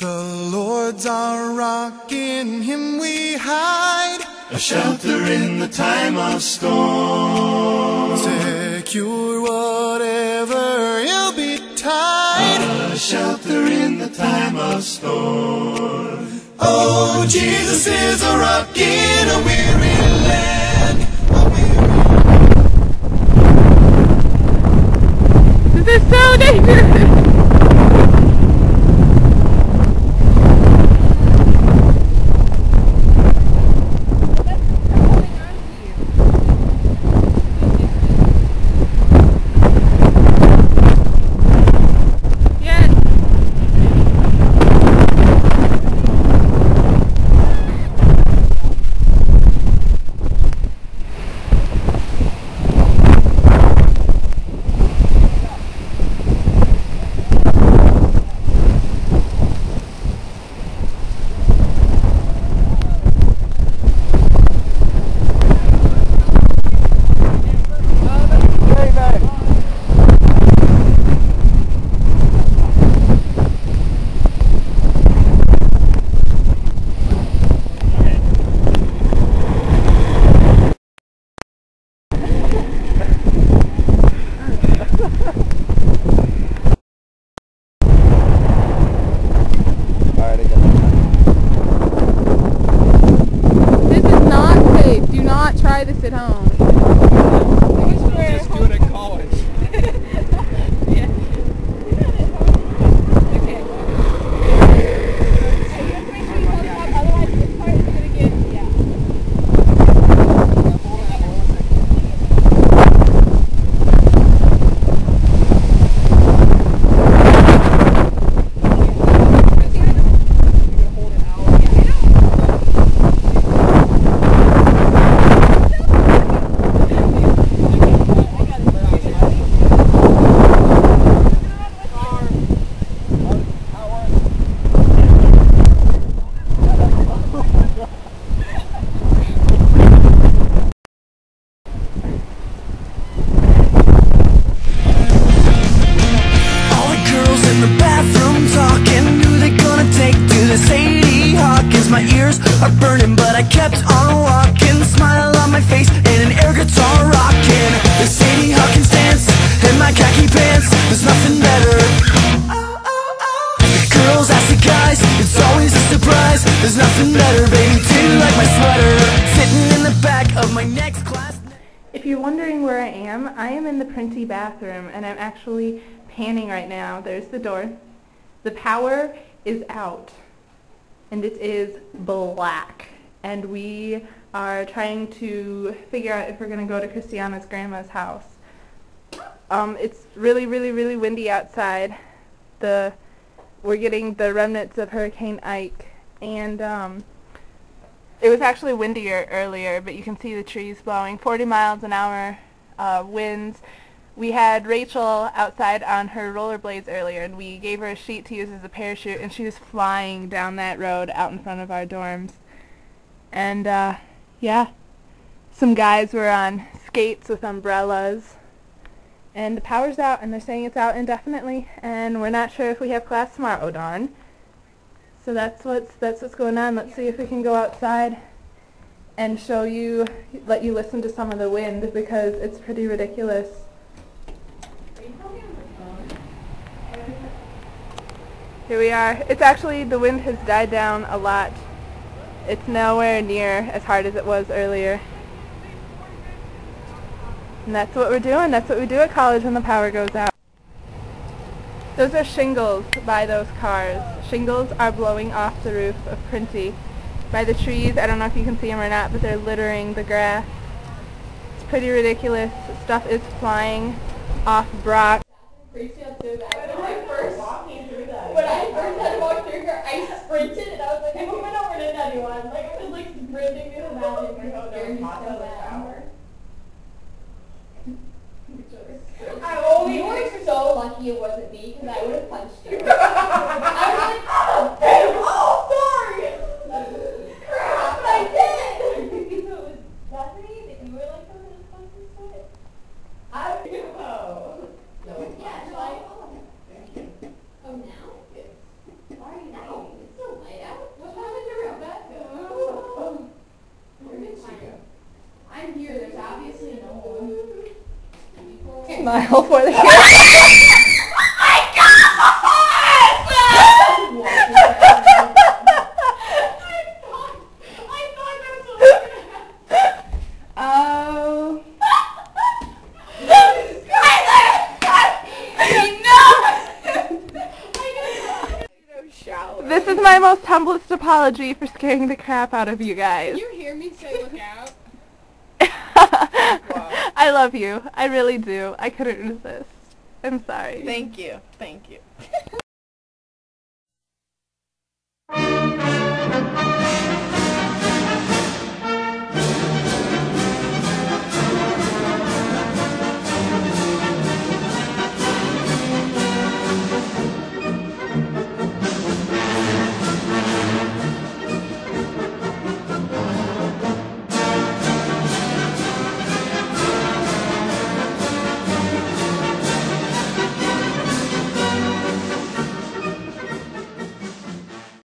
The Lord's our rock, in Him we hide, a shelter in the time of storm. Secure whatever ill betide, a shelter in the time of storm. Oh, Jesus is a rock in a weary land. This is so dangerous! Try this at home. Just do it at college. Yeah. Okay. Just make sure you hold it up, otherwise this part is going to get, my ears are burning, but I kept on walking. Smile on my face and an air guitar rocking. The Sadie Hawkins dance in my khaki pants. There's nothing better. The girls ask the guys, it's always a surprise. There's nothing better, baby, do you like my sweater? Sitting in the back of my next class. If you're wondering where I am in the Printy bathroom, and I'm actually panning right now. There's the door. The power is out. And it is black, and we are trying to figure out if we're going to go to Christiana's grandma's house. It's really, really, really windy outside. We're getting the remnants of Hurricane Ike, and it was actually windier earlier, but you can see the trees blowing 40 miles an hour winds. We had Rachel outside on her rollerblades earlier, and we gave her a sheet to use as a parachute, and she was flying down that road out in front of our dorms. And, yeah, some guys were on skates with umbrellas, and the power's out, and they're saying it's out indefinitely, and we're not sure if we have class tomorrow. Oh, darn. So that's what's going on. Let's see if we can go outside and show you, let you listen to some of the wind, because it's pretty ridiculous. Here we are. It's actually, the wind has died down a lot. It's nowhere near as hard as it was earlier. And that's what we're doing. That's what we do at college when the power goes out. Those are shingles by those cars. Shingles are blowing off the roof of Printy. By the trees, I don't know if you can see them or not, but they're littering the grass. It's pretty ridiculous. Stuff is flying off Brock. When I first had to walk through her, I sprinted and I was like, I hope I don't run into anyone. Like, I was like sprinting through the mountain. You were so lucky it wasn't me, because I would have punched you. I was like, oh, sorry! Crap, but I did! So it was Bethany that you were like the one that was closest to it? I don't know. Yeah, so I... Oh, now? Why are you now? smile for the camera. Oh. This is my most humblest apology for scaring the crap out of you guys. You hear me say look out? I love you. I really do. I couldn't resist. I'm sorry. Thank you. Thank you.